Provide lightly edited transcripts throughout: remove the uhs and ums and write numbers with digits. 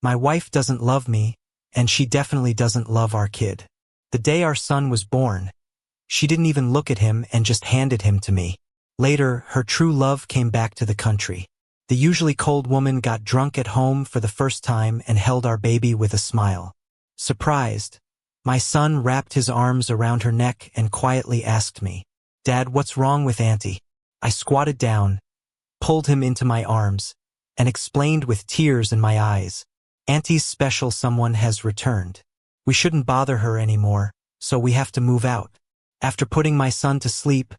My wife doesn't love me, and she definitely doesn't love our kid. The day our son was born, she didn't even look at him and just handed him to me. Later, her true love came back to the country. The usually cold woman got drunk at home for the first time and held our baby with a smile. Surprised, my son wrapped his arms around her neck and quietly asked me, "Dad, what's wrong with Auntie?" I squatted down, pulled him into my arms, and explained with tears in my eyes, "Auntie's special someone has returned. We shouldn't bother her anymore, so we have to move out." After putting my son to sleep,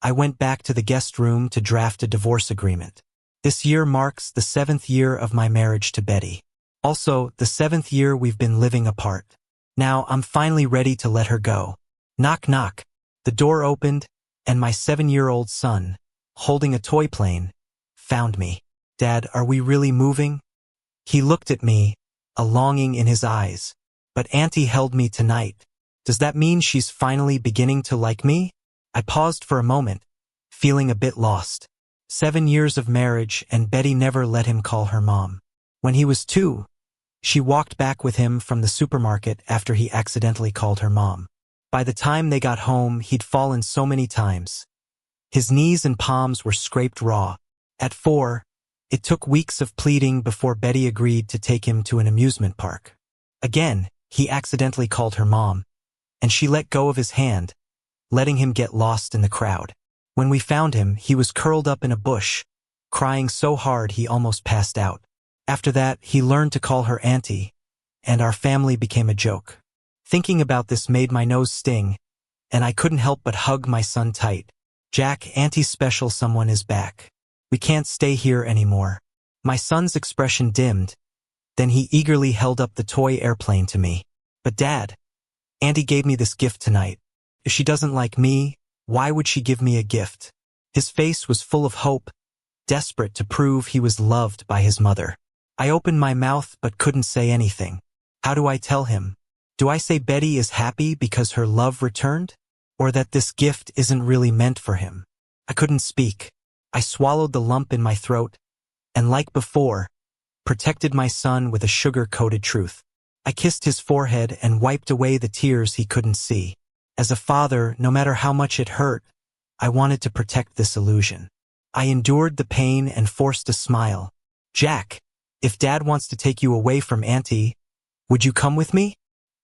I went back to the guest room to draft a divorce agreement. This year marks the 7th year of my marriage to Betty. Also, the 7th year we've been living apart. Now I'm finally ready to let her go. Knock knock. The door opened, and my 7-year-old son, holding a toy plane, found me. "Dad, are we really moving?" He looked at me, a longing in his eyes. "But Auntie held me tonight. Does that mean she's finally beginning to like me?" I paused for a moment, feeling a bit lost. 7 years of marriage, and Betty never let him call her mom. When he was 2, she walked back with him from the supermarket after he accidentally called her mom. By the time they got home, he'd fallen so many times. His knees and palms were scraped raw. At 4, it took weeks of pleading before Betty agreed to take him to an amusement park. Again, he accidentally called her mom, and she let go of his hand, letting him get lost in the crowd. When we found him, he was curled up in a bush, crying so hard he almost passed out. After that, he learned to call her Auntie, and our family became a joke. Thinking about this made my nose sting, and I couldn't help but hug my son tight. "Jack, Auntie's special someone is back. We can't stay here anymore." My son's expression dimmed, then he eagerly held up the toy airplane to me. "But Dad, Auntie gave me this gift tonight. If she doesn't like me, why would she give me a gift?" His face was full of hope, desperate to prove he was loved by his mother. I opened my mouth but couldn't say anything. How do I tell him? Do I say Betty is happy because her love returned? Or that this gift isn't really meant for him? I couldn't speak. I swallowed the lump in my throat, and like before, protected my son with a sugar-coated truth. I kissed his forehead and wiped away the tears he couldn't see. As a father, no matter how much it hurt, I wanted to protect this illusion. I endured the pain and forced a smile. "Jack, if Dad wants to take you away from Auntie, would you come with me?"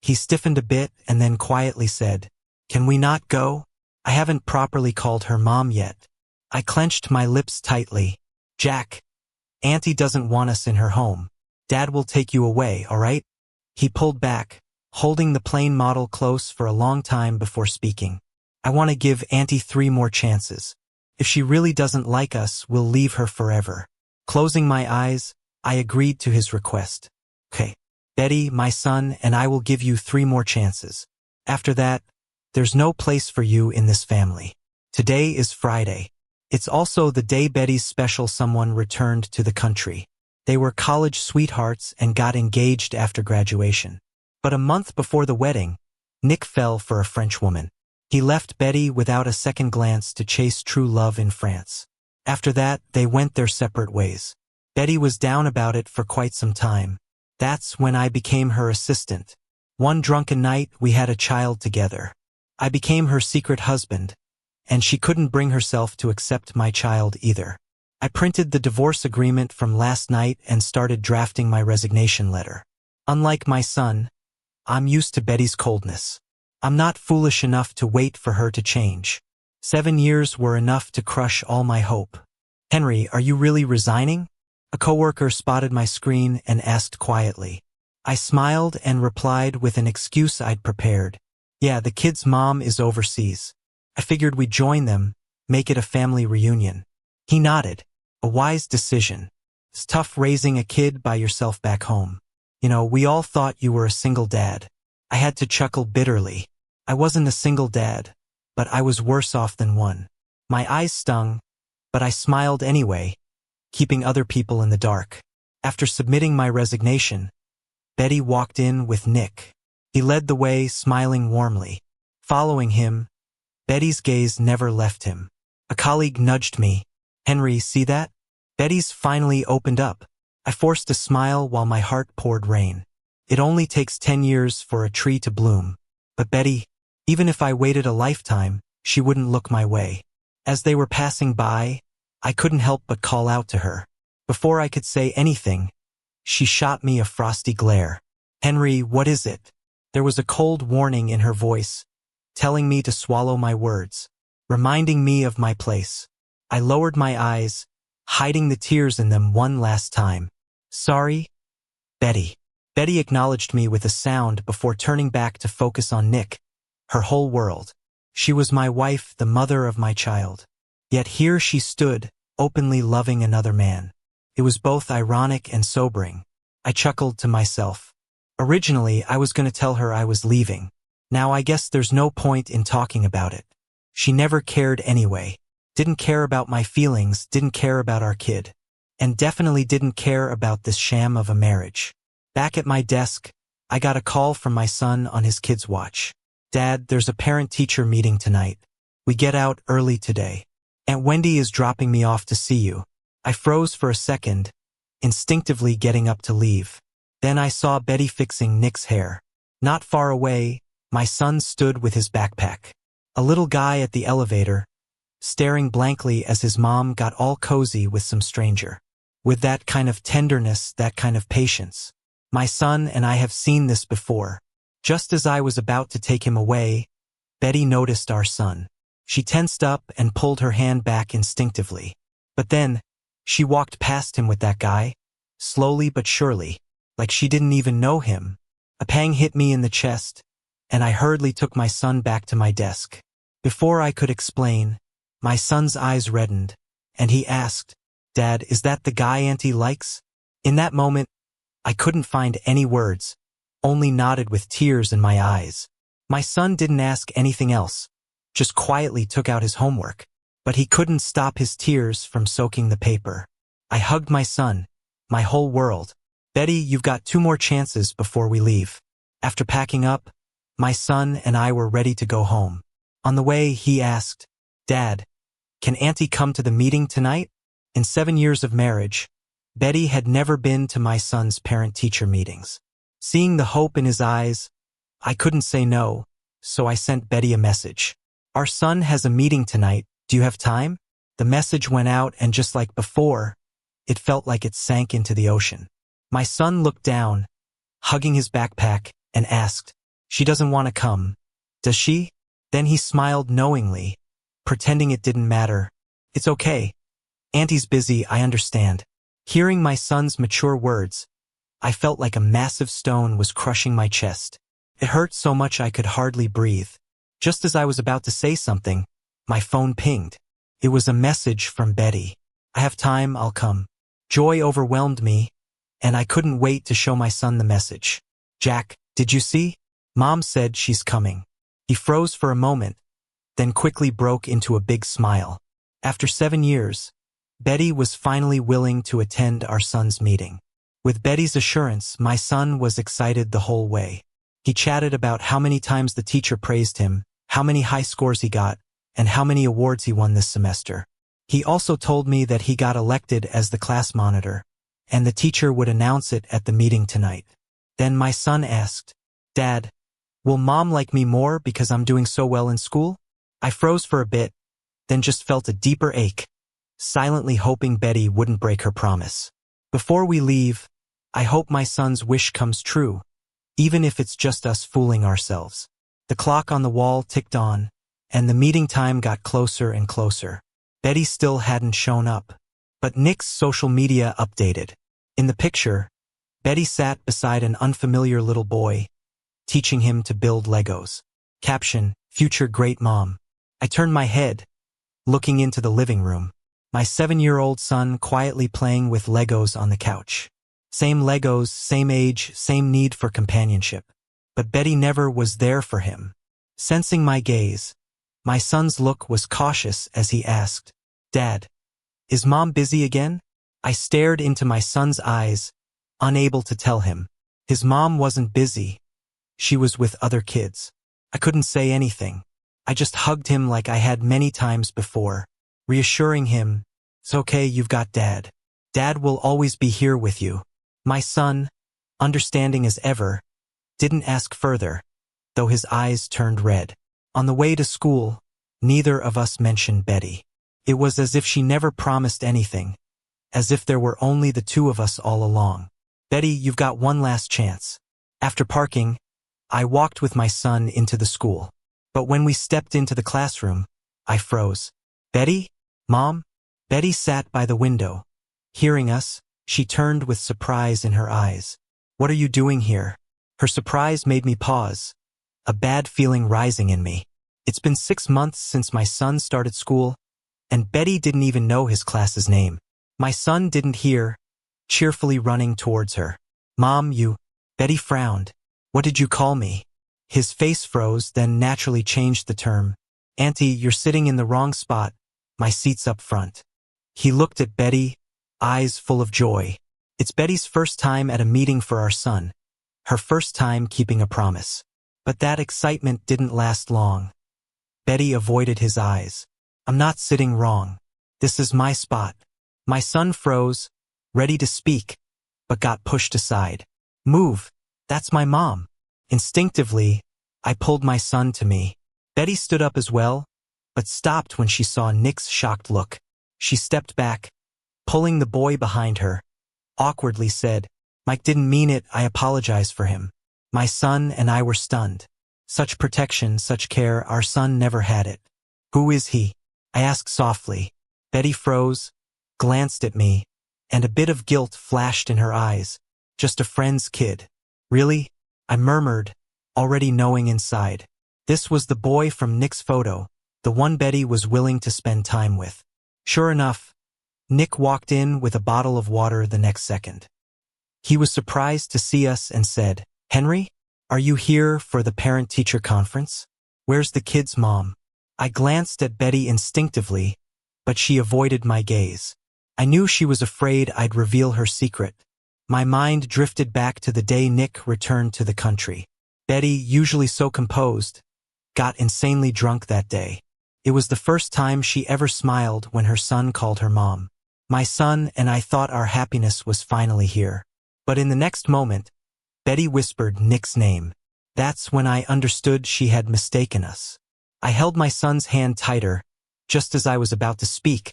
He stiffened a bit and then quietly said, "Can we not go? I haven't properly called her mom yet." I clenched my lips tightly. "Jack, Auntie doesn't want us in her home. Dad will take you away, all right?" He pulled back, holding the plane model close for a long time before speaking. "I want to give Auntie 3 more chances. If she really doesn't like us, we'll leave her forever." Closing my eyes, I agreed to his request. "Okay, Betty, my son, and I will give you 3 more chances. After that, there's no place for you in this family." Today is Friday. It's also the day Betty's special someone returned to the country. They were college sweethearts and got engaged after graduation. But a month before the wedding, Nick fell for a French woman. He left Betty without a second glance to chase true love in France. After that, they went their separate ways. Betty was down about it for quite some time. That's when I became her assistant. One drunken night, we had a child together. I became her secret husband, and she couldn't bring herself to accept my child either. I printed the divorce agreement from last night and started drafting my resignation letter. Unlike my son, I'm used to Betty's coldness. I'm not foolish enough to wait for her to change. 7 years were enough to crush all my hope. "Henry, are you really resigning?" A coworker spotted my screen and asked quietly. I smiled and replied with an excuse I'd prepared. "Yeah, the kid's mom is overseas. I figured we'd join them, make it a family reunion." He nodded. "A wise decision. It's tough raising a kid by yourself back home. You know, we all thought you were a single dad." I had to chuckle bitterly. I wasn't a single dad, but I was worse off than one. My eyes stung, but I smiled anyway, keeping other people in the dark. After submitting my resignation, Betty walked in with Nick. He led the way, smiling warmly. Following him, Betty's gaze never left him. A colleague nudged me. "Henry, see that? Betty's finally opened up." I forced a smile while my heart poured rain. It only takes 10 years for a tree to bloom. But Betty, even if I waited a lifetime, she wouldn't look my way. As they were passing by, I couldn't help but call out to her. Before I could say anything, she shot me a frosty glare. "Henry, what is it?" There was a cold warning in her voice, telling me to swallow my words, reminding me of my place. I lowered my eyes, hiding the tears in them one last time. "Sorry, Betty." Betty acknowledged me with a sound before turning back to focus on Nick, her whole world. She was my wife, the mother of my child. Yet here she stood, openly loving another man. It was both ironic and sobering. I chuckled to myself. Originally, I was going to tell her I was leaving. Now I guess there's no point in talking about it. She never cared anyway. Didn't care about my feelings, didn't care about our kid. And definitely didn't care about this sham of a marriage. Back at my desk, I got a call from my son on his kid's watch. "Dad, there's a parent-teacher meeting tonight. We get out early today. Aunt Wendy is dropping me off to see you." I froze for a second, instinctively getting up to leave. Then I saw Betty fixing Nick's hair. Not far away, my son stood with his backpack. A little guy at the elevator, staring blankly as his mom got all cozy with some stranger. With that kind of tenderness, that kind of patience. My son and I have seen this before. Just as I was about to take him away, Betty noticed our son. She tensed up and pulled her hand back instinctively. But then, she walked past him with that guy, slowly but surely, like she didn't even know him. A pang hit me in the chest, and I hurriedly took my son back to my desk. Before I could explain, my son's eyes reddened, and he asked, "Dad, is that the guy Auntie likes?" In that moment, I couldn't find any words, only nodded with tears in my eyes. My son didn't ask anything else, just quietly took out his homework. But he couldn't stop his tears from soaking the paper. I hugged my son, my whole world. "Betty, you've got 2 more chances before we leave." After packing up, my son and I were ready to go home. On the way, he asked, "Dad, can Auntie come to the meeting tonight?" In 7 years of marriage, Betty had never been to my son's parent-teacher meetings. Seeing the hope in his eyes, I couldn't say no, so I sent Betty a message. "Our son has a meeting tonight. Do you have time?" The message went out, and just like before, it felt like it sank into the ocean. My son looked down, hugging his backpack, and asked, "She doesn't want to come, does she?" Then he smiled knowingly, pretending it didn't matter. "It's okay. Auntie's busy, I understand." Hearing my son's mature words, I felt like a massive stone was crushing my chest. It hurt so much I could hardly breathe. Just as I was about to say something, my phone pinged. It was a message from Betty. "I have time, I'll come." Joy overwhelmed me, and I couldn't wait to show my son the message. "Jack, did you see? Mom said she's coming." He froze for a moment, then quickly broke into a big smile. After 7 years, Betty was finally willing to attend our son's meeting. With Betty's assurance, my son was excited the whole way. He chatted about how many times the teacher praised him, how many high scores he got, and how many awards he won this semester. He also told me that he got elected as the class monitor, and the teacher would announce it at the meeting tonight. Then my son asked, "Dad, will Mom like me more because I'm doing so well in school?" I froze for a bit, then just felt a deeper ache, silently hoping Betty wouldn't break her promise. Before we leave, I hope my son's wish comes true, even if it's just us fooling ourselves. The clock on the wall ticked on, and the meeting time got closer and closer. Betty still hadn't shown up, but Nick's social media updated. In the picture, Betty sat beside an unfamiliar little boy, teaching him to build Legos. Caption, "Future Great Mom." I turned my head, looking into the living room. My 7-year-old son quietly playing with Legos on the couch. Same Legos, same age, same need for companionship. But Betty never was there for him. Sensing my gaze, my son's look was cautious as he asked, "Dad, is Mom busy again?" I stared into my son's eyes, unable to tell him. His mom wasn't busy. She was with other kids. I couldn't say anything. I just hugged him like I had many times before, reassuring him, "It's okay, you've got Dad." Dad will always be here with you. My son, understanding as ever, didn't ask further, though his eyes turned red. On the way to school, neither of us mentioned Betty. It was as if she never promised anything, as if there were only the two of us all along. Betty, you've got one last chance. After parking, I walked with my son into the school. But when we stepped into the classroom, I froze. Betty? Mom? Betty sat by the window. Hearing us, she turned with surprise in her eyes. What are you doing here? Her surprise made me pause, a bad feeling rising in me. It's been 6 months since my son started school, and Betty didn't even know his class's name. My son didn't hear, cheerfully running towards her. Mom, you... Betty frowned. What did you call me? His face froze, then naturally changed the term. Auntie, you're sitting in the wrong spot. My seat's up front. He looked at Betty, eyes full of joy. It's Betty's first time at a meeting for our son. Her first time keeping a promise. But that excitement didn't last long. Betty avoided his eyes. I'm not sitting wrong. This is my spot. My son froze, ready to speak, but got pushed aside. Move. That's my mom. Instinctively, I pulled my son to me. Betty stood up as well, but stopped when she saw Nick's shocked look. She stepped back, pulling the boy behind her, awkwardly said, Mike didn't mean it, I apologize for him. My son and I were stunned. Such protection, such care, our son never had it. Who is he? I asked softly. Betty froze, glanced at me, and a bit of guilt flashed in her eyes. Just a friend's kid. Really? I murmured, already knowing inside. This was the boy from Nick's photo, the one Betty was willing to spend time with. Sure enough, Nick walked in with a bottle of water the next second. He was surprised to see us and said, Henry, are you here for the parent-teacher conference? Where's the kid's mom? I glanced at Betty instinctively, but she avoided my gaze. I knew she was afraid I'd reveal her secret. My mind drifted back to the day Nick returned to the country. Betty, usually so composed, got insanely drunk that day. It was the first time she ever smiled when her son called her mom. My son and I thought our happiness was finally here. But in the next moment, Betty whispered Nick's name. That's when I understood she had mistaken us. I held my son's hand tighter, just as I was about to speak,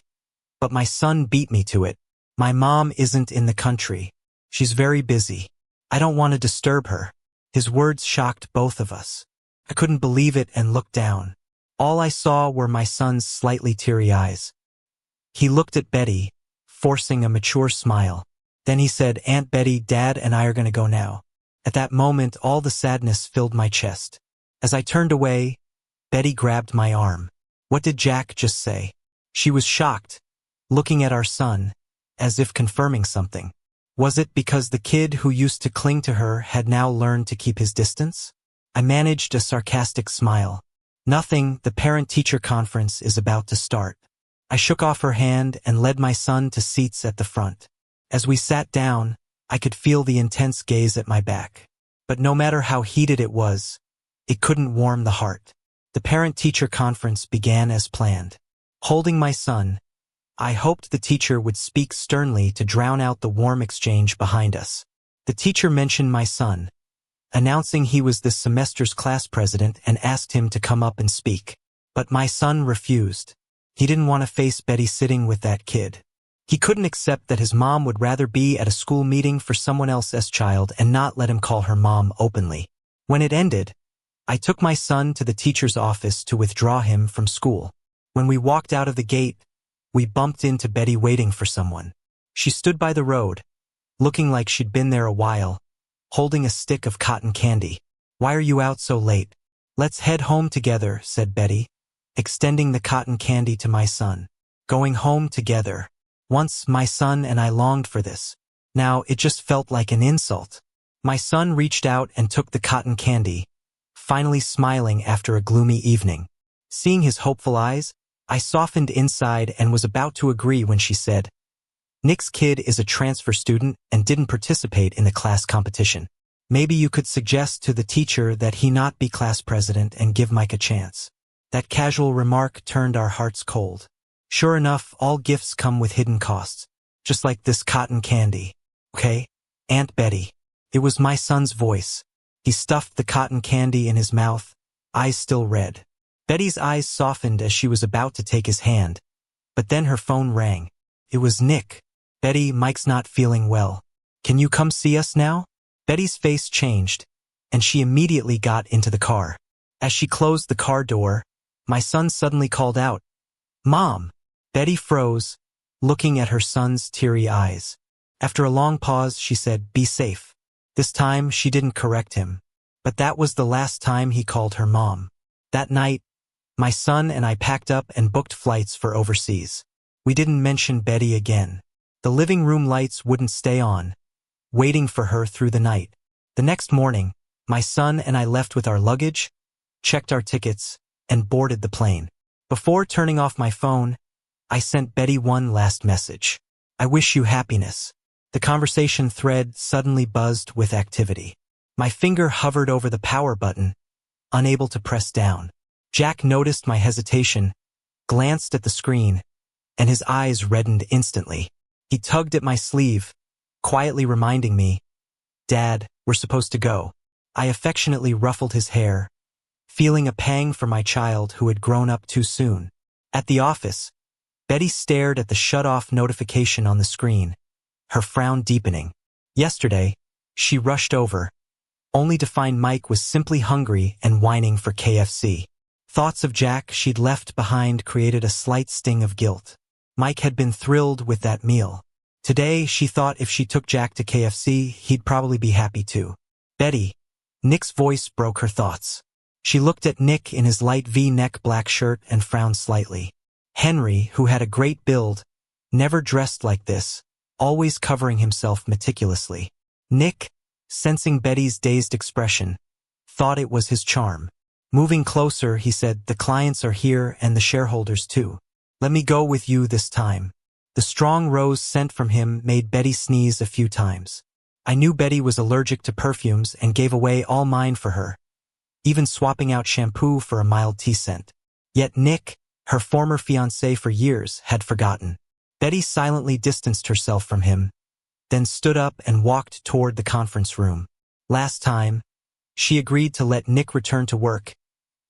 but my son beat me to it. My mom isn't in the country. She's very busy. I don't want to disturb her. His words shocked both of us. I couldn't believe it and looked down. All I saw were my son's slightly teary eyes. He looked at Betty, forcing a mature smile. Then he said, Aunt Betty, Dad and I are going to go now. At that moment, all the sadness filled my chest. As I turned away, Betty grabbed my arm. What did Jack just say? She was shocked, looking at our son, as if confirming something. Was it because the kid who used to cling to her had now learned to keep his distance? I managed a sarcastic smile. Nothing, the parent-teacher conference is about to start. I shook off her hand and led my son to seats at the front. As we sat down, I could feel the intense gaze at my back. But no matter how heated it was, it couldn't warm the heart. The parent-teacher conference began as planned. Holding my son, I hoped the teacher would speak sternly to drown out the warm exchange behind us. The teacher mentioned my son, announcing he was this semester's class president and asked him to come up and speak. But my son refused. He didn't want to face Betty sitting with that kid. He couldn't accept that his mom would rather be at a school meeting for someone else's child and not let him call her mom openly. When it ended, I took my son to the teacher's office to withdraw him from school. When we walked out of the gate, we bumped into Betty waiting for someone. She stood by the road, looking like she'd been there a while, holding a stick of cotton candy. Why are you out so late? Let's head home together, said Betty, extending the cotton candy to my son. Going home together. Once my son and I longed for this. Now it just felt like an insult. My son reached out and took the cotton candy, finally smiling after a gloomy evening. Seeing his hopeful eyes, I softened inside and was about to agree when she said, Nick's kid is a transfer student and didn't participate in the class competition. Maybe you could suggest to the teacher that he not be class president and give Mike a chance. That casual remark turned our hearts cold. Sure enough, all gifts come with hidden costs. just like this cotton candy. Okay? Aunt Betty. It was my son's voice. He stuffed the cotton candy in his mouth, eyes still red. Betty's eyes softened as she was about to take his hand, but then her phone rang. It was Nick. Betty, Mike's not feeling well. Can you come see us now? Betty's face changed, and she immediately got into the car. As she closed the car door, my son suddenly called out, "Mom!" Betty froze, looking at her son's teary eyes. After a long pause, she said, "Be safe." This time, she didn't correct him, but that was the last time he called her mom. That night, my son and I packed up and booked flights for overseas. We didn't mention Betty again. The living room lights wouldn't stay on, waiting for her through the night. The next morning, my son and I left with our luggage, checked our tickets, and boarded the plane. Before turning off my phone, I sent Betty one last message. "I wish you happiness." The conversation thread suddenly buzzed with activity. My finger hovered over the power button, unable to press down. Jack noticed my hesitation, glanced at the screen, and his eyes reddened instantly. He tugged at my sleeve, quietly reminding me, "Dad, we're supposed to go." I affectionately ruffled his hair, feeling a pang for my child who had grown up too soon. At the office, Betty stared at the shut-off notification on the screen, her frown deepening. Yesterday, she rushed over, only to find Mike was simply hungry and whining for KFC. Thoughts of Jack she'd left behind created a slight sting of guilt. Mike had been thrilled with that meal. Today, she thought if she took Jack to KFC, he'd probably be happy too. "Betty," Nick's voice broke her thoughts. She looked at Nick in his light V-neck black shirt and frowned slightly. Henry, who had a great build, never dressed like this, always covering himself meticulously. Nick, sensing Betty's dazed expression, thought it was his charm. Moving closer, he said, "The clients are here and the shareholders too. Let me go with you this time." The strong rose scent from him made Betty sneeze a few times. I knew Betty was allergic to perfumes and gave away all mine for her, even swapping out shampoo for a mild tea scent. Yet Nick, her former fiancé for years, had forgotten. Betty silently distanced herself from him, then stood up and walked toward the conference room. Last time, she agreed to let Nick return to work,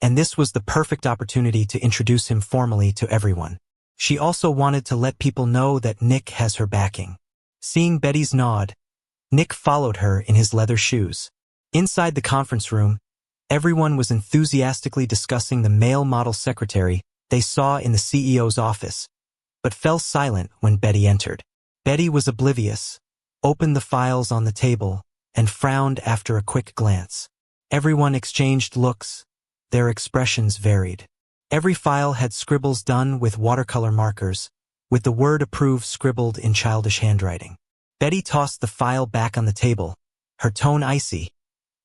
and this was the perfect opportunity to introduce him formally to everyone. She also wanted to let people know that Nick has her backing. Seeing Betty's nod, Nick followed her in his leather shoes. Inside the conference room, everyone was enthusiastically discussing the male model secretary they saw in the CEO's office, but fell silent when Betty entered. Betty was oblivious, opened the files on the table, and frowned after a quick glance. Everyone exchanged looks. Their expressions varied. Every file had scribbles done with watercolor markers, with the word "approve" scribbled in childish handwriting. Betty tossed the file back on the table, her tone icy.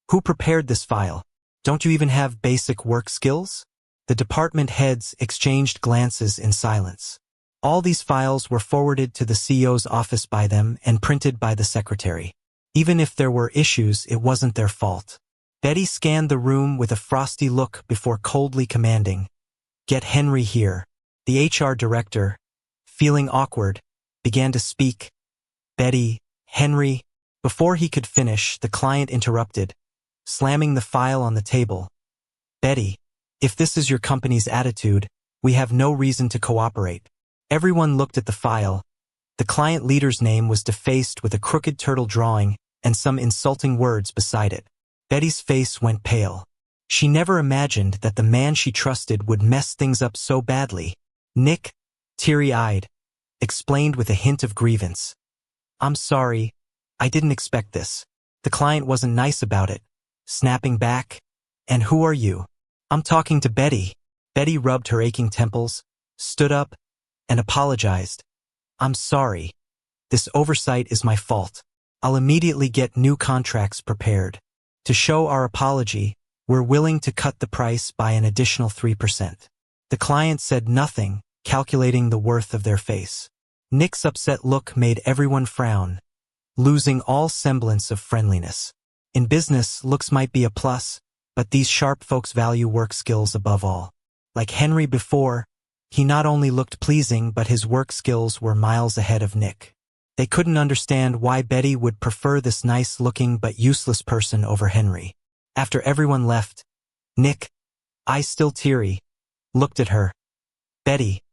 "Who prepared this file? Don't you even have basic work skills?" The department heads exchanged glances in silence. All these files were forwarded to the CEO's office by them and printed by the secretary. Even if there were issues, it wasn't their fault. Betty scanned the room with a frosty look before coldly commanding, "Get Henry here." The HR director, feeling awkward, began to speak. "Betty, Henry." Before he could finish, the client interrupted, slamming the file on the table. "Betty, if this is your company's attitude, we have no reason to cooperate." Everyone looked at the file. The client leader's name was defaced with a crooked turtle drawing and some insulting words beside it. Betty's face went pale. She never imagined that the man she trusted would mess things up so badly. Nick, teary-eyed, explained with a hint of grievance, "I'm sorry, I didn't expect this." The client wasn't nice about it, snapping back, "And who are you?" "I'm talking to Betty." Betty rubbed her aching temples, stood up, and apologized. "I'm sorry. This oversight is my fault. I'll immediately get new contracts prepared. To show our apology, we're willing to cut the price by an additional 3%. The client said nothing, calculating the worth of their face. Nick's upset look made everyone frown, losing all semblance of friendliness. In business, looks might be a plus, but these sharp folks value work skills above all. Like Henry before, he not only looked pleasing but his work skills were miles ahead of Nick. They couldn't understand why Betty would prefer this nice-looking but useless person over Henry. After everyone left, Nick, eyes still teary, looked at her. "Betty,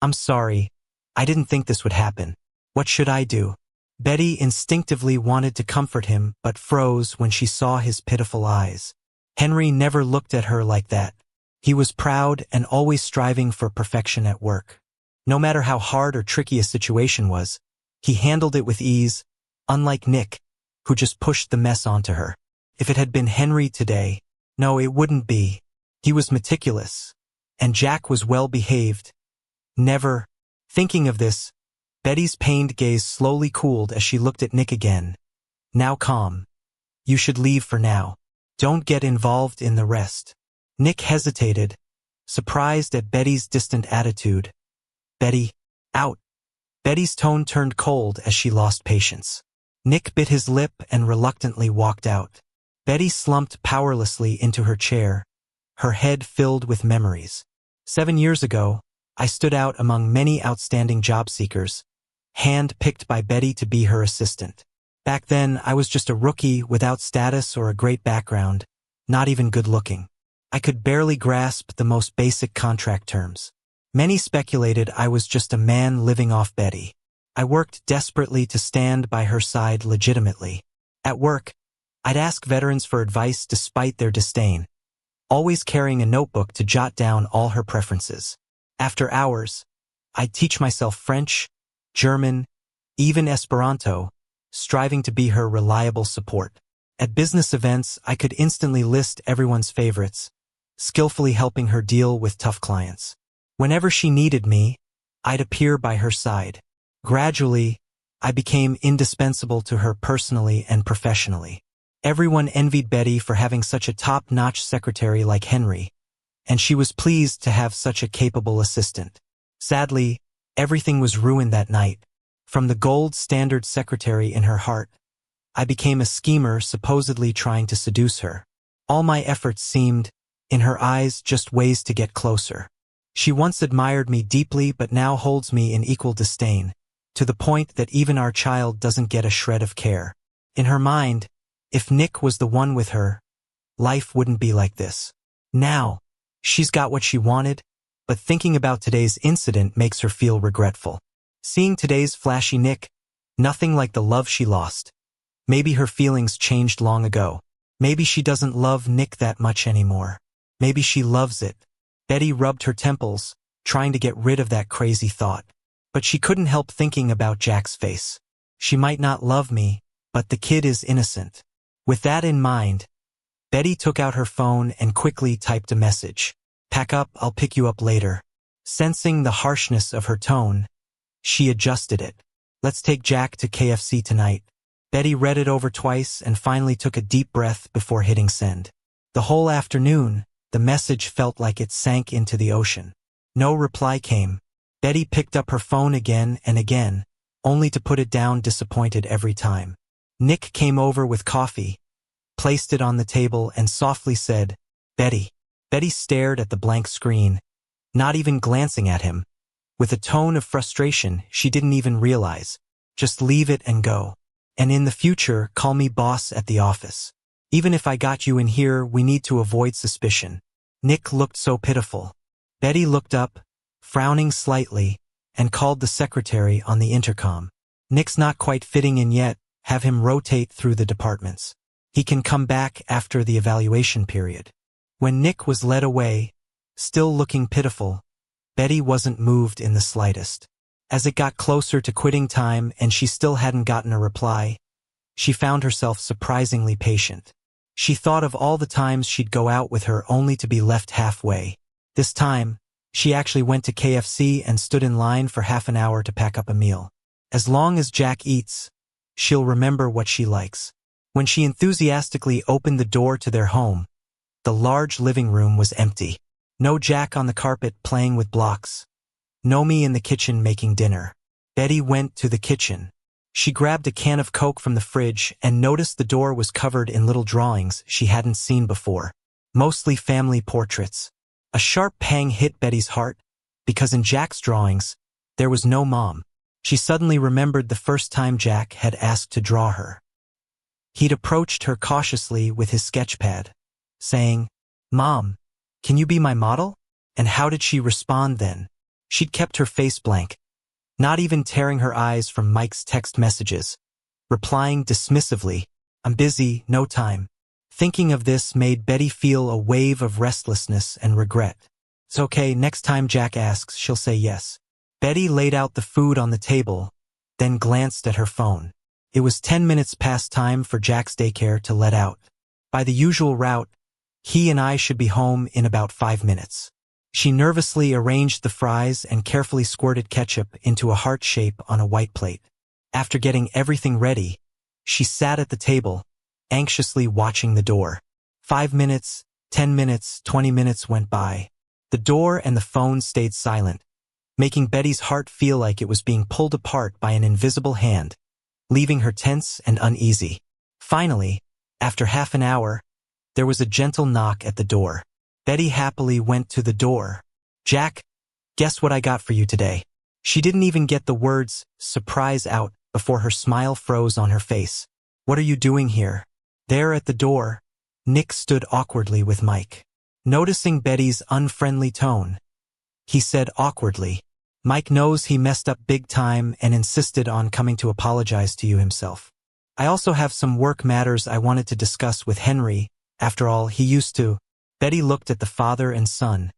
I'm sorry. I didn't think this would happen. What should I do?" Betty instinctively wanted to comfort him but froze when she saw his pitiful eyes. Henry never looked at her like that. He was proud and always striving for perfection at work. No matter how hard or tricky a situation was, he handled it with ease, unlike Nick, who just pushed the mess onto her. If it had been Henry today, no, it wouldn't be. He was meticulous, and Jack was well-behaved. Never. Thinking of this, Betty's pained gaze slowly cooled as she looked at Nick again. "Now calm. You should leave for now. Don't get involved in the rest." Nick hesitated, surprised at Betty's distant attitude. "Betty, out." Betty's tone turned cold as she lost patience. Nick bit his lip and reluctantly walked out. Betty slumped powerlessly into her chair, her head filled with memories. 7 years ago, I stood out among many outstanding job seekers, hand-picked by Betty to be her assistant. Back then, I was just a rookie without status or a great background, not even good-looking. I could barely grasp the most basic contract terms. Many speculated I was just a man living off Betty. I worked desperately to stand by her side legitimately. At work, I'd ask veterans for advice despite their disdain, always carrying a notebook to jot down all her preferences. After hours, I'd teach myself French, German, even Esperanto, striving to be her reliable support. At business events, I could instantly list everyone's favorites, skillfully helping her deal with tough clients. Whenever she needed me, I'd appear by her side. Gradually, I became indispensable to her personally and professionally. Everyone envied Betty for having such a top-notch secretary like Henry, and she was pleased to have such a capable assistant. Sadly, everything was ruined that night. From the gold standard secretary in her heart, I became a schemer supposedly trying to seduce her. All my efforts seemed, in her eyes, just ways to get closer. She once admired me deeply but now holds me in equal disdain, to the point that even our child doesn't get a shred of care. In her mind, if Nick was the one with her, life wouldn't be like this. Now, she's got what she wanted, but thinking about today's incident makes her feel regretful. Seeing today's flashy Nick, nothing like the love she lost. Maybe her feelings changed long ago. Maybe she doesn't love Nick that much anymore. Maybe she loves it. Betty rubbed her temples, trying to get rid of that crazy thought. But she couldn't help thinking about Jack's face. She might not love me, but the kid is innocent. With that in mind, Betty took out her phone and quickly typed a message. "Pack up, I'll pick you up later." Sensing the harshness of her tone, she adjusted it. "Let's take Jack to KFC tonight." Betty read it over twice and finally took a deep breath before hitting send. The whole afternoon, the message felt like it sank into the ocean. No reply came. Betty picked up her phone again and again, only to put it down disappointed every time. Nick came over with coffee, placed it on the table, and softly said, "Betty." Betty stared at the blank screen, not even glancing at him. With a tone of frustration she didn't even realize. "Just leave it and go. And in the future, call me boss at the office. Even if I got you in here, we need to avoid suspicion." Nick looked so pitiful. Betty looked up, frowning slightly, and called the secretary on the intercom. "Nick's not quite fitting in yet. Have him rotate through the departments. He can come back after the evaluation period." When Nick was led away, still looking pitiful, Betty wasn't moved in the slightest. As it got closer to quitting time and she still hadn't gotten a reply, she found herself surprisingly patient. She thought of all the times she'd go out with her only to be left halfway. This time, she actually went to KFC and stood in line for half an hour to pack up a meal. As long as Jack eats, she'll remember what she likes. When she enthusiastically opened the door to their home, the large living room was empty. No Jack on the carpet playing with blocks. No me in the kitchen making dinner. Betty went to the kitchen. She grabbed a can of Coke from the fridge and noticed the door was covered in little drawings she hadn't seen before. Mostly family portraits. A sharp pang hit Betty's heart, because in Jack's drawings, there was no mom. She suddenly remembered the first time Jack had asked to draw her. He'd approached her cautiously with his sketchpad, saying, "Mom, can you be my model?" And how did she respond then? She'd kept her face blank, not even tearing her eyes from Mike's text messages, replying dismissively, "I'm busy, no time." Thinking of this made Betty feel a wave of restlessness and regret. It's okay, next time Jack asks, she'll say yes. Betty laid out the food on the table, then glanced at her phone. It was 10 minutes past time for Jack's daycare to let out. By the usual route, he and I should be home in about 5 minutes. She nervously arranged the fries and carefully squirted ketchup into a heart shape on a white plate. After getting everything ready, she sat at the table, anxiously watching the door. 5 minutes, 10 minutes, 20 minutes went by. The door and the phone stayed silent, making Betty's heart feel like it was being pulled apart by an invisible hand, leaving her tense and uneasy. Finally, after half an hour, there was a gentle knock at the door. Betty happily went to the door. "Jack, guess what I got for you today?" She didn't even get the words "surprise" out before her smile froze on her face. "What are you doing here?" There at the door, Nick stood awkwardly with Mike. Noticing Betty's unfriendly tone, he said awkwardly, "Mike knows he messed up big time and insisted on coming to apologize to you himself. I also have some work matters I wanted to discuss with Henry. After all, he used to." Betty looked at the father and son,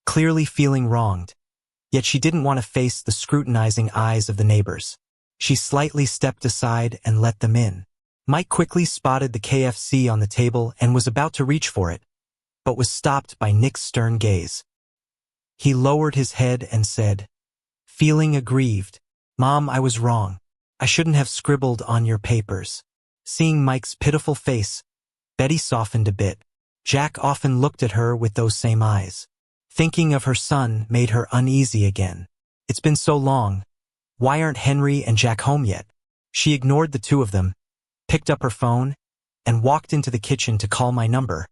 clearly feeling wronged, yet she didn't want to face the scrutinizing eyes of the neighbors. She slightly stepped aside and let them in. Mike quickly spotted the KFC on the table and was about to reach for it, but was stopped by Nick's stern gaze. He lowered his head and said, feeling aggrieved, "Mom, I was wrong. I shouldn't have scribbled on your papers." Seeing Mike's pitiful face, Betty softened a bit. Jack often looked at her with those same eyes. Thinking of her son made her uneasy again. It's been so long. Why aren't Henry and Jack home yet? She ignored the two of them, picked up her phone, and walked into the kitchen to call my number,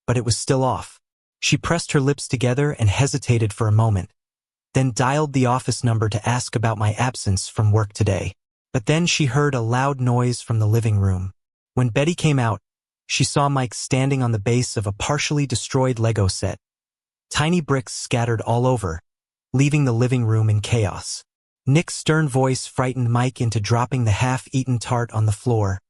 but it was still off. She pressed her lips together and hesitated for a moment, then dialed the office number to ask about my absence from work today. But then she heard a loud noise from the living room. When Betty came out, she saw Mike standing on the base of a partially destroyed Lego set. Tiny bricks scattered all over, leaving the living room in chaos. Nick's stern voice frightened Mike into dropping the half-eaten tart on the floor,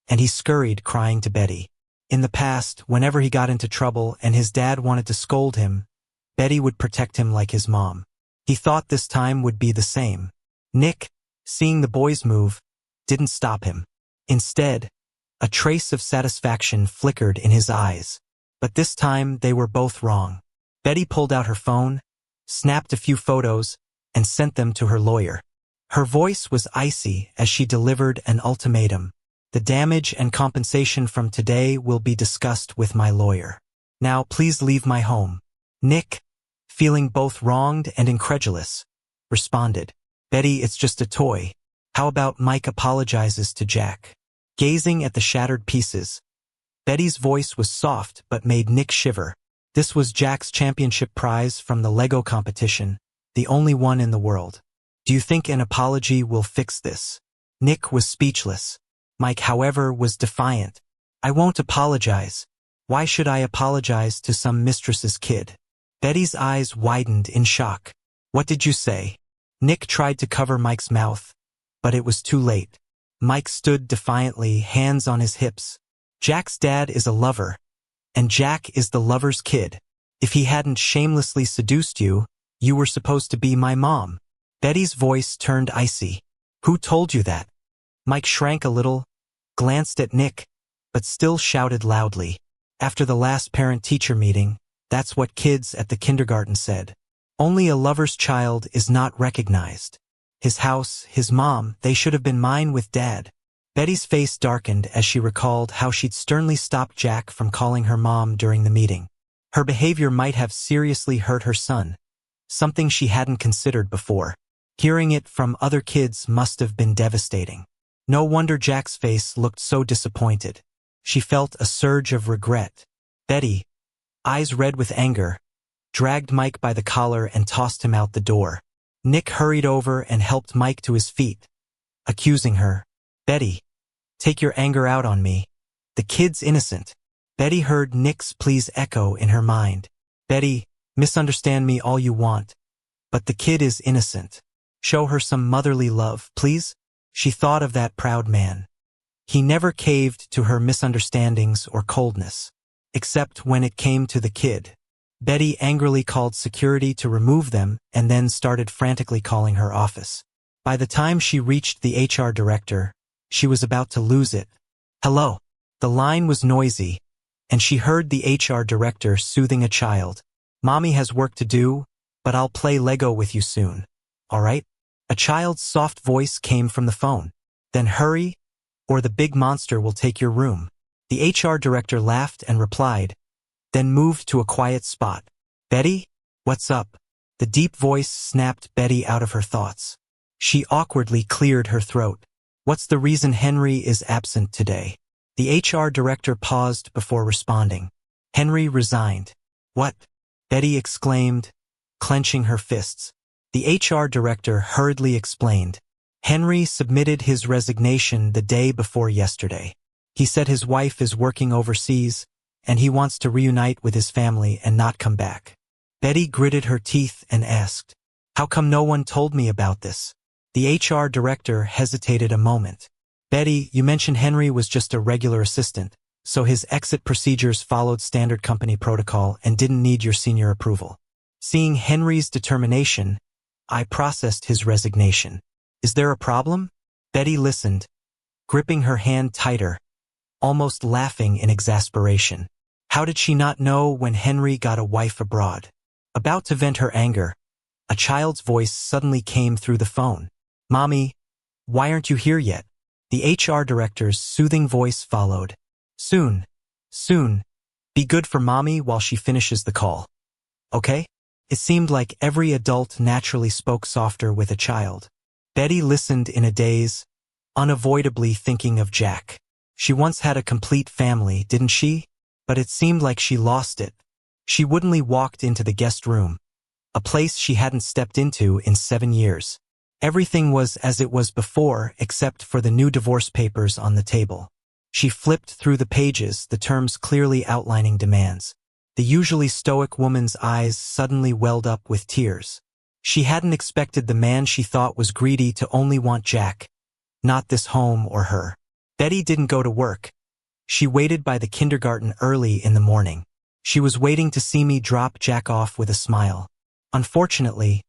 and he scurried, crying to Betty. In the past, whenever he got into trouble and his dad wanted to scold him, Betty would protect him like his mom. He thought this time would be the same. Nick, seeing the boys move, didn't stop him. Instead, a trace of satisfaction flickered in his eyes. But this time they were both wrong. Betty pulled out her phone, snapped a few photos, and sent them to her lawyer. Her voice was icy as she delivered an ultimatum. "The damage and compensation from today will be discussed with my lawyer. Now please leave my home." Nick, feeling both wronged and incredulous, responded, "Betty, it's just a toy. How about Mike apologizes to Jack?" Gazing at the shattered pieces, Betty's voice was soft but made Nick shiver. This was Jack's championship prize from the Lego competition, the only one in the world. "Do you think an apology will fix this?" Nick was speechless. Mike, however, was defiant. "I won't apologize. Why should I apologize to some mistress's kid?" Betty's eyes widened in shock. "What did you say?" Nick tried to cover Mike's mouth, but it was too late. Mike stood defiantly, hands on his hips. "Jack's dad is a lover, and Jack is the lover's kid. If he hadn't shamelessly seduced you, you were supposed to be my mom." Betty's voice turned icy. "Who told you that?" Mike shrank a little, glanced at Nick, but still shouted loudly. "After the last parent-teacher meeting, that's what kids at the kindergarten said. Only a lover's child is not recognized. His house, his mom, they should have been mine with Dad." Betty's face darkened as she recalled how she'd sternly stopped Jack from calling her mom during the meeting. Her behavior might have seriously hurt her son, something she hadn't considered before. Hearing it from other kids must have been devastating. No wonder Jack's face looked so disappointed. She felt a surge of regret. Betty, eyes red with anger, dragged Mike by the collar and tossed him out the door. Nick hurried over and helped Mike to his feet, accusing her. Betty, take your anger out on me. The kid's innocent. Betty heard Nick's pleas echo in her mind. Betty, misunderstand me all you want, but the kid is innocent. Show her some motherly love, please. She thought of that proud man. He never caved to her misunderstandings or coldness, except when it came to the kid. Betty angrily called security to remove them and then started frantically calling her office. By the time she reached the HR director, she was about to lose it. Hello. The line was noisy, and she heard the HR director soothing a child. Mommy has work to do, but I'll play Lego with you soon. All right? A child's soft voice came from the phone. Then hurry, or the big monster will take your room. The HR director laughed and replied, then moved to a quiet spot. Betty? What's up? The deep voice snapped Betty out of her thoughts. She awkwardly cleared her throat. What's the reason Henry is absent today? The HR director paused before responding. Henry resigned. What? Betty exclaimed, clenching her fists. The HR director hurriedly explained. Henry submitted his resignation the day before yesterday. He said his wife is working overseas, and he wants to reunite with his family and not come back. Betty gritted her teeth and asked, how come no one told me about this? The HR director hesitated a moment. Betty, you mentioned Henry was just a regular assistant, so his exit procedures followed standard company protocol and didn't need your senior approval. Seeing Henry's determination, I processed his resignation. Is there a problem? Betty listened, gripping her hand tighter, almost laughing in exasperation. How did she not know when Henry got a wife abroad? About to vent her anger, a child's voice suddenly came through the phone. Mommy, why aren't you here yet? The HR director's soothing voice followed. Soon. Be good for Mommy while she finishes the call. Okay? It seemed like every adult naturally spoke softer with a child. Betty listened in a daze, unavoidably thinking of Jack. She once had a complete family, didn't she? But it seemed like she lost it. She woodenly walked into the guest room, a place she hadn't stepped into in 7 years. Everything was as it was before except for the new divorce papers on the table. She flipped through the pages, the terms clearly outlining demands. The usually stoic woman's eyes suddenly welled up with tears. She hadn't expected the man she thought was greedy to only want Jack, not this home or her. Betty didn't go to work. She waited by the kindergarten early in the morning. She was waiting to see me drop Jack off with a smile. Unfortunately,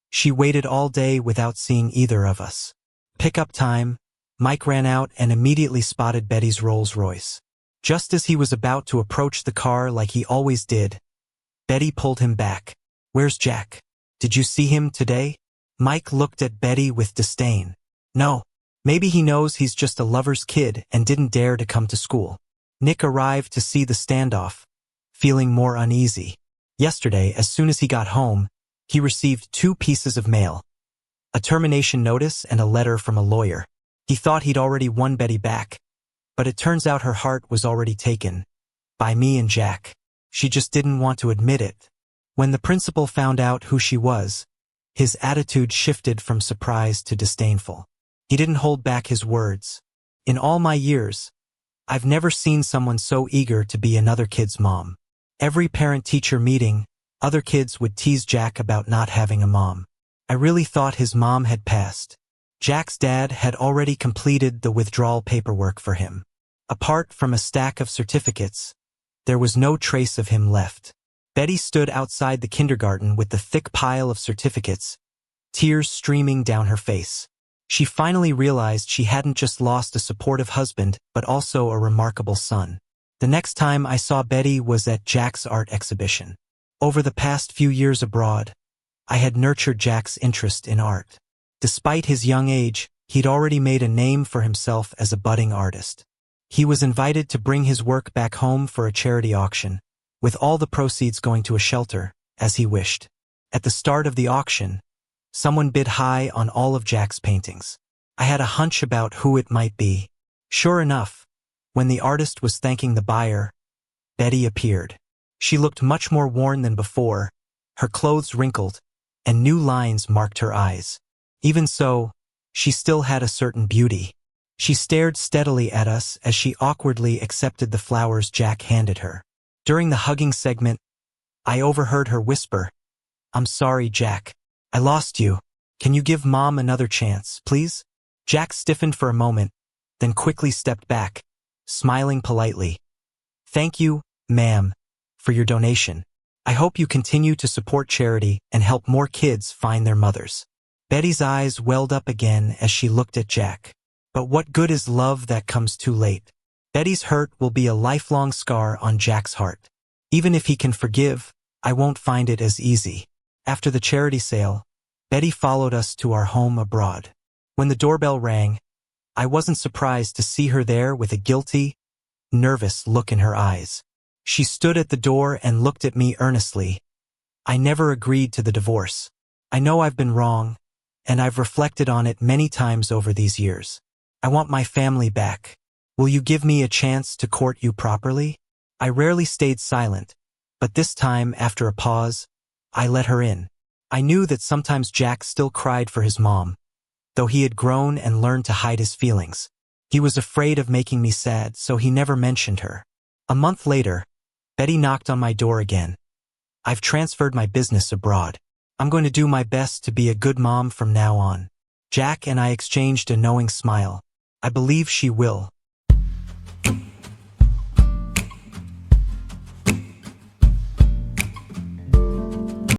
she waited all day without seeing either of us. Pickup time, Mike ran out and immediately spotted Betty's Rolls Royce. Just as he was about to approach the car like he always did, Betty pulled him back. Where's Jack? Did you see him today? Mike looked at Betty with disdain. No. Maybe he knows he's just a lover's kid and didn't dare to come to school. Nick arrived to see the standoff, feeling more uneasy. Yesterday, as soon as he got home, he received 2 pieces of mail, a termination notice and a letter from a lawyer. He thought he'd already won Betty back, but it turns out her heart was already taken, by me and Jack. She just didn't want to admit it. When the principal found out who she was, his attitude shifted from surprise to disdainful. He didn't hold back his words. In all my years, I've never seen someone so eager to be another kid's mom. Every parent-teacher meeting, other kids would tease Jack about not having a mom. I really thought his mom had passed. Jack's dad had already completed the withdrawal paperwork for him. Apart from a stack of certificates, there was no trace of him left. Betty stood outside the kindergarten with the thick pile of certificates, tears streaming down her face. She finally realized she hadn't just lost a supportive husband, but also a remarkable son. The next time I saw Betty was at Jack's art exhibition. Over the past few years abroad, I had nurtured Jack's interest in art. Despite his young age, he'd already made a name for himself as a budding artist. He was invited to bring his work back home for a charity auction, with all the proceeds going to a shelter, as he wished. At the start of the auction, someone bid high on all of Jack's paintings. I had a hunch about who it might be. Sure enough, when the artist was thanking the buyer, Betty appeared. She looked much more worn than before, her clothes wrinkled, and new lines marked her eyes. Even so, she still had a certain beauty. She stared steadily at us as she awkwardly accepted the flowers Jack handed her. During the hugging segment, I overheard her whisper, "I'm sorry, Jack. I lost you. Can you give Mom another chance, please?" Jack stiffened for a moment, then quickly stepped back, smiling politely. "Thank you, ma'am, for your donation. I hope you continue to support charity and help more kids find their mothers." Betty's eyes welled up again as she looked at Jack. But what good is love that comes too late? Betty's hurt will be a lifelong scar on Jack's heart. Even if he can forgive, I won't find it as easy. After the charity sale, Betty followed us to our home abroad. When the doorbell rang, I wasn't surprised to see her there with a guilty, nervous look in her eyes. She stood at the door and looked at me earnestly. "I never agreed to the divorce. I know I've been wrong, and I've reflected on it many times over these years. I want my family back. Will you give me a chance to court you properly?" I rarely stayed silent, but this time, after a pause, I let her in. I knew that sometimes Jack still cried for his mom, though he had grown and learned to hide his feelings. He was afraid of making me sad, so he never mentioned her. A month later, Betty knocked on my door again. "I've transferred my business abroad. I'm going to do my best to be a good mom from now on." Jack and I exchanged a knowing smile. "I believe she will,"